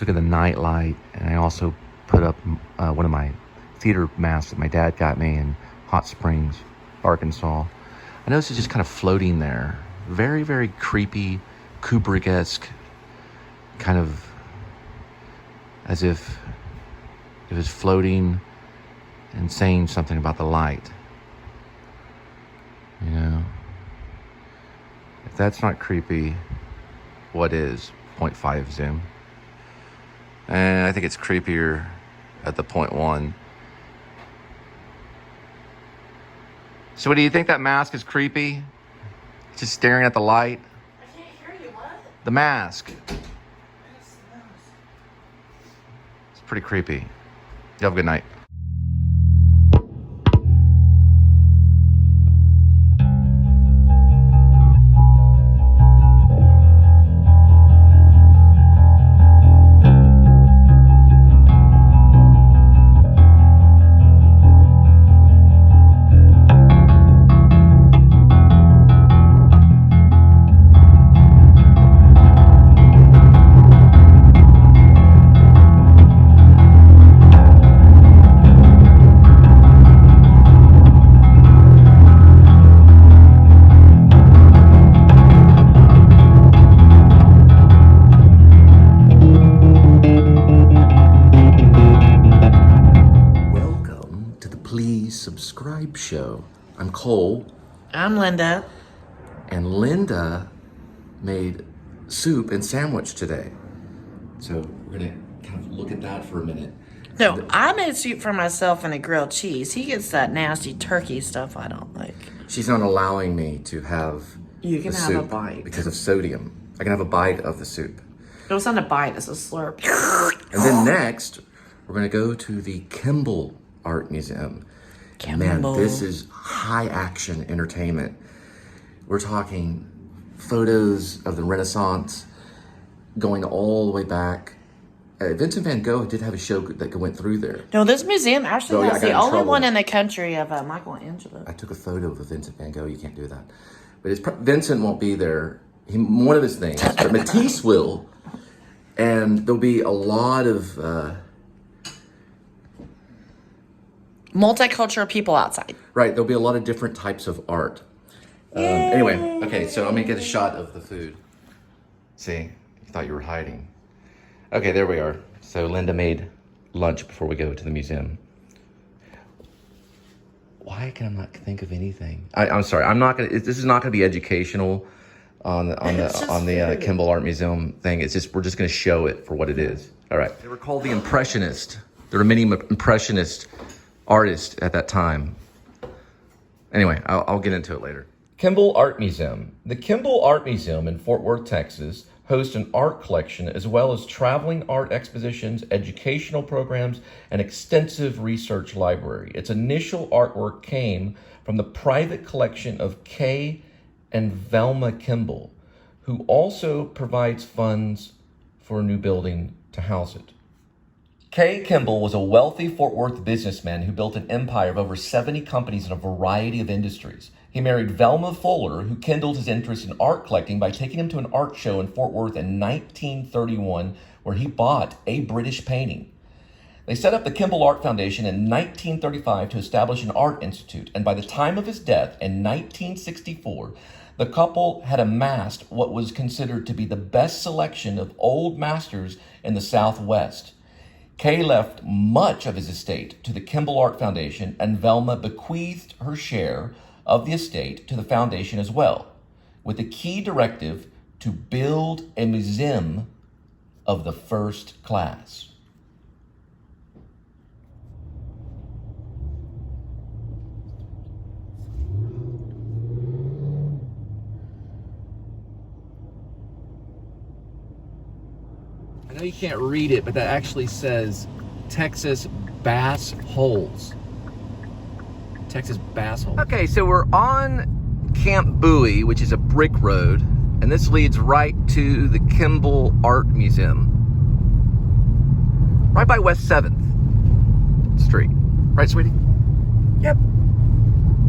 Look at the night light, and I also put up one of my theater masks that my dad got me in Hot Springs, Arkansas. I noticed it's just kind of floating there. Very, very creepy, Kubrick-esque, kind of as if it was floating and saying something about the light. You know? If that's not creepy, what is? 0.5 zoom. And I think it's creepier at the 0.1. So what do you think? That mask is creepy? Just staring at the light? I can't hear you, what? The mask. It's pretty creepy. You have a good night. Please subscribe show. I'm Cole. I'm Linda. And Linda made soup and sandwich today. So we're gonna kind of look at that for a minute. No, I made soup for myself and a grilled cheese. He gets that nasty turkey stuff I don't like. She's not allowing me to have You can the have soup a bite. because of sodium. I can have a bite of the soup. It was not a bite, it's a slurp. And then next, we're gonna go to the Kimbell Art Museum. And man, this is high action entertainment. We're talking photos of the Renaissance going all the way back. Vincent van Gogh did have a show that went through there. No, this museum actually I has got the in only trouble. one in the country of Michelangelo. I took a photo of Vincent van Gogh. You can't do that. But Vincent won't be there. One of his things. But Matisse will. And there'll be a lot of... multicultural people outside. Right, there'll be a lot of different types of art. Anyway, okay, so I'm gonna get a shot of the food. See, you thought you were hiding. Okay, there we are. So Linda made lunch before we go to the museum. Why can I not think of anything? I'm sorry, I'm not gonna. This is not gonna be educational on the Kimbell Art Museum thing. It's just we're just gonna show it for what it is. All right. They were called the Impressionist. There were many Impressionist artists at that time. Anyway, I'll get into it later. Kimbell Art Museum. The Kimbell Art Museum in Fort Worth, Texas, hosts an art collection as well as traveling art expositions, educational programs, and extensive research library. Its initial artwork came from the private collection of Kay and Velma Kimbell, who also provides funds for a new building to house it. Kay Kimbell was a wealthy Fort Worth businessman who built an empire of over 70 companies in a variety of industries. He married Velma Fuller, who kindled his interest in art collecting by taking him to an art show in Fort Worth in 1931, where he bought a British painting. They set up the Kimbell Art Foundation in 1935 to establish an art institute, and by the time of his death in 1964, the couple had amassed what was considered to be the best selection of old masters in the Southwest. Kay left much of his estate to the Kimbell Art Foundation, and Velma bequeathed her share of the estate to the foundation as well, with the key directive to build a museum of the first class. I know you can't read it, but that actually says Texas Bass Holes. Texas Bass Holes. Okay, so we're on Camp Bowie, which is a brick road, and this leads right to the Kimbell Art Museum. Right by West 7th Street. Right, sweetie? Yep.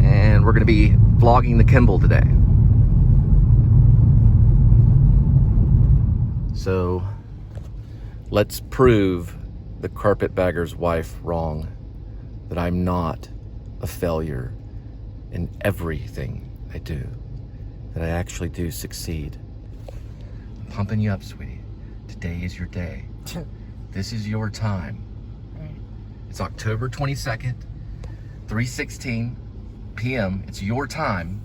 And we're gonna be vlogging the Kimbell today. So, Let's prove the carpetbagger's wife wrong. That I'm not a failure in everything I do. That I actually do succeed. I'm pumping you up, sweetie. Today is your day. This is your time. It's October 22nd, 3:16 p.m. It's your time.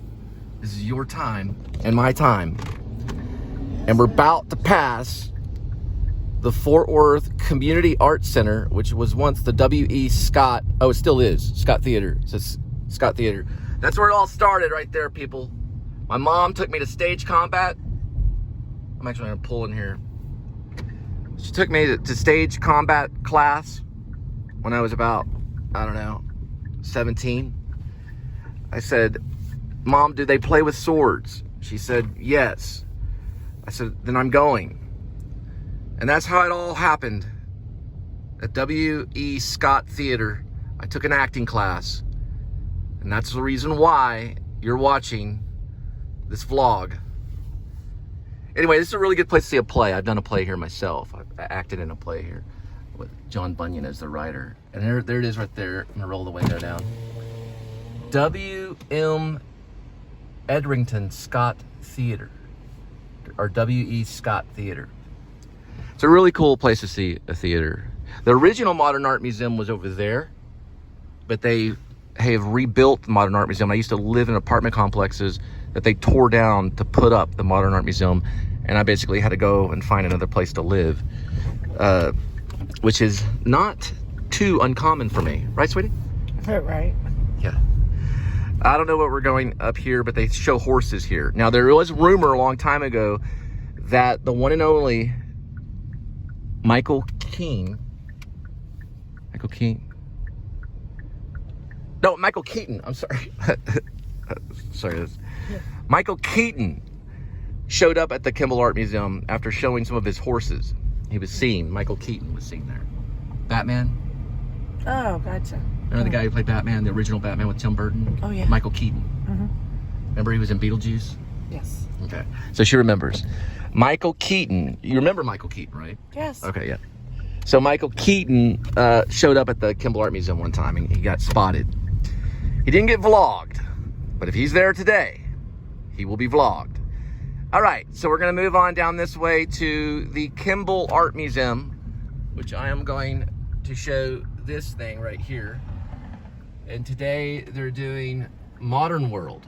This is your time and my time. And we're about to pass the Fort Worth Community Arts Center, which was once the W.E. Scott, oh, it still is, Scott Theater. It says Scott Theater. That's where it all started right there, people. My mom took me to stage combat. I'm actually gonna pull in here. She took me to stage combat class when I was about, I don't know, 17. I said, Mom, do they play with swords? She said, yes. I said, then I'm going. And that's how it all happened. At W.E. Scott Theater, I took an acting class. And that's the reason why you're watching this vlog. Anyway, this is a really good place to see a play. I've done a play here myself. I've acted in a play here with John Bunyan as the writer. And there it is right there. I'm gonna roll the window down. W.M. Edrington Scott Theater, or W.E. Scott Theater. It's a really cool place to see a theater. The original Modern Art Museum was over there, but they have rebuilt the Modern Art Museum. I used to live in apartment complexes that they tore down to put up the Modern Art Museum, and I basically had to go and find another place to live, which is not too uncommon for me. Right, sweetie? Right. Yeah. I don't know what we're going up here, but they show horses here. Now, there was rumor a long time ago that the one and only Michael Keaton. I'm sorry. Sorry. Michael Keaton showed up at the Kimbell Art Museum after showing some of his horses. He was seen. Michael Keaton was seen there. Batman. Oh, gotcha. Remember the guy who played Batman, the original Batman with Tim Burton? Oh, yeah. Michael Keaton. Mm-hmm. Remember he was in Beetlejuice? Yes. Okay. So she remembers. Michael Keaton. You remember Michael Keaton, right? Yes. Okay, yeah. So Michael Keaton showed up at the Kimbell Art Museum one time and he got spotted. He didn't get vlogged, but if he's there today, he will be vlogged. All right, so we're going to move on down this way to the Kimbell Art Museum, which I am going to show this thing right here. And today they're doing Modern World,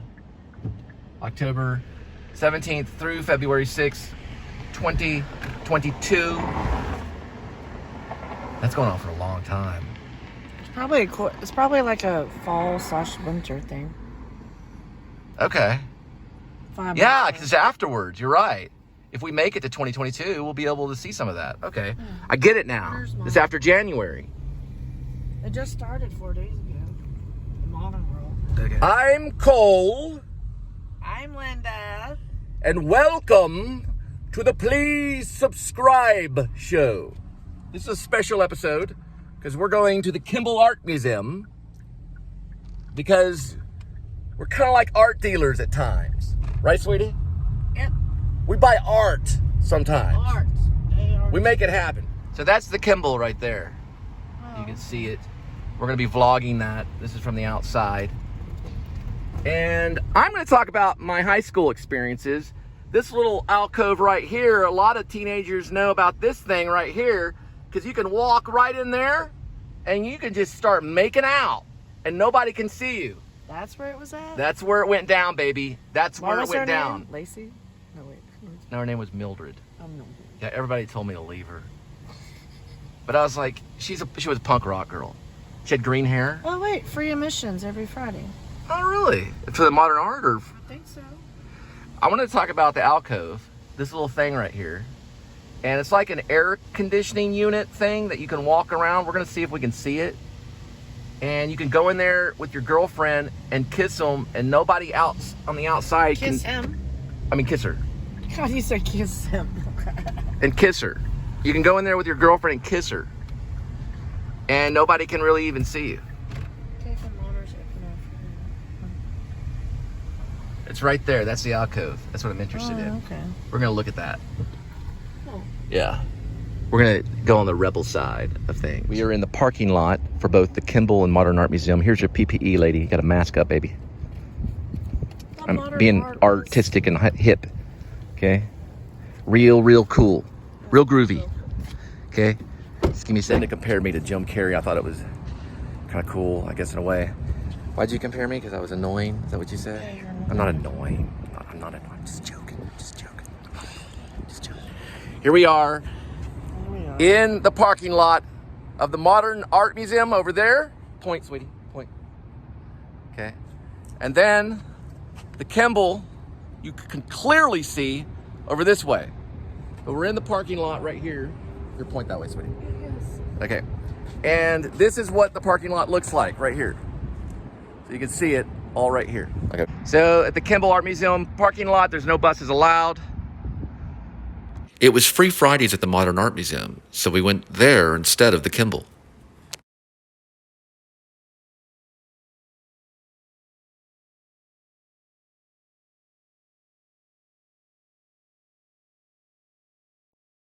October 17th through February 6th, 2022. That's going on for a long time. It's probably like a fall/winter thing. Okay. Fine. Yeah, because afterwards, you're right. If we make it to 2022, we'll be able to see some of that. Okay. I get it now. It's after January. It just started 4 days ago. The Modern World. Okay. I'm Cole. I'm Linda. And welcome to the Please Subscribe show. This is a special episode because we're going to the Kimbell Art Museum because we're kind of like art dealers at times. Right, sweetie? Yep. We buy art sometimes. Art. We make it happen. So that's the Kimbell right there. Oh. You can see it. We're going to be vlogging that. This is from the outside. And I'm going to talk about my high school experiences. This little alcove right here, a lot of teenagers know about this thing right here because you can walk right in there and you can just start making out and nobody can see you. That's where it was at? That's where it went down, baby. That's What where it was went her down. name? Lacey? No, wait. No, her name was Mildred. No. Yeah, everybody told me to leave her. But I was like, she was a punk rock girl. She had green hair. Oh, wait. Free admissions every Friday. Oh, really? For the modern art or? I think so. I want to talk about the alcove, this little thing right here. And it's like an air conditioning unit thing that you can walk around. We're going to see if we can see it. And you can go in there with your girlfriend and kiss them, and nobody else on the outside Kiss him? I mean, kiss her. God, you said kiss him. And kiss her. You can go in there with your girlfriend and kiss her. And nobody can really even see you. It's right there. That's the alcove. That's what I'm interested in. Okay. We're going to look at that. Oh. Yeah. We're gonna go on the rebel side of things. We are in the parking lot for both the Kimbell and Modern Art Museum. Here's your PPE lady. You got a mask up, baby. I'm being artistic and hip. Okay. Real cool. Real groovy. Okay. Just give me a second to compare me to Jim Carrey. I thought it was kind of cool, I guess, in a way. Why'd you compare me? Because I was annoying? Is that what you said? Yeah, I'm not annoying. I'm not annoying. Just joking. Just joking. Just joking. Here we are in the parking lot of the Modern Art Museum over there. Point, sweetie. Point. Okay. And then the Kimbell, you can clearly see over this way. But we're in the parking lot right here. Your point that way, sweetie. Yes. Okay. And this is what the parking lot looks like right here. So you can see it all right here. Okay. So at the Kimbell Art Museum parking lot, there's no buses allowed. It was free Fridays at the Modern Art Museum, so we went there instead of the Kimbell.